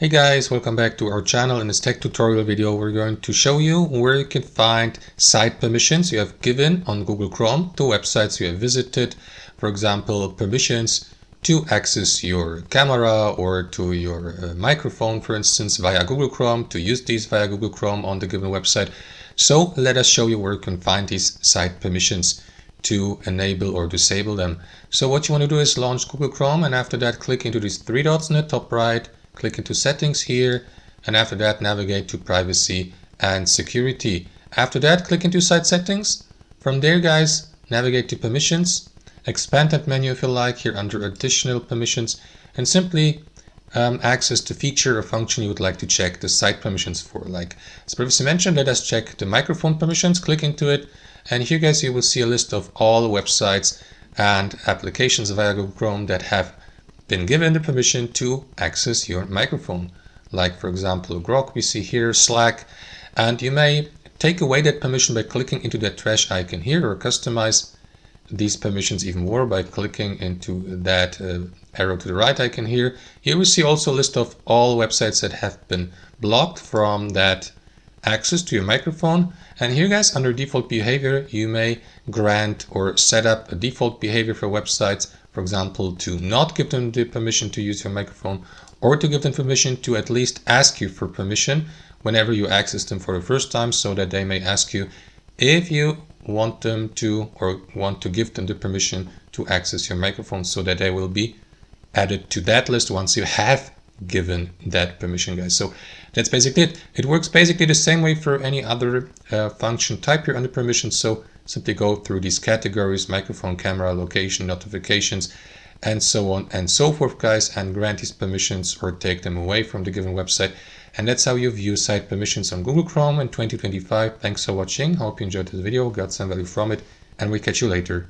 Hey guys, welcome back to our channel. In this tech tutorial video, we're going to show you where you can find site permissions you have given on Google Chrome to websites you have visited. For example, permissions to access your camera or to your microphone, for instance, via Google Chrome, to use these via Google Chrome on the given website. So let us show you where you can find these site permissions to enable or disable them. So what you want to do is launch Google Chrome, and after that click into these three dots in the top right. Click into settings here, and after that navigate to privacy and security. After that click into site settings. From there guys, navigate to permissions, expand that menu if you like here under additional permissions, and simply access the feature or function you would like to check the site permissions for. Like as previously mentioned, let us check the microphone permissions. Click into it, and here guys you will see a list of all websites and applications via Google Chrome that have been given the permission to access your microphone. Like for example Grok, we see here, Slack, and you may take away that permission by clicking into that trash icon here, or customize these permissions even more by clicking into that arrow to the right icon here. Here we see also a list of all websites that have been blocked from that access to your microphone. And here guys, under default behavior, you may grant or set up a default behavior for websites, for example, to not give them the permission to use your microphone, or to give them permission to at least ask you for permission whenever you access them for the first time, so that they may ask you if you want them to, or want to give them the permission to access your microphone, so that they will be added to that list once you have given that permission, guys. So that's basically it. It works basically the same way for any other function type here under permissions. So simply go through these categories: microphone, camera, location, notifications, and so on and so forth, guys, and grant these permissions or take them away from the given website. And that's how you view site permissions on Google Chrome in 2025. Thanks for watching. Hope you enjoyed this video, got some value from it, and we catch you later.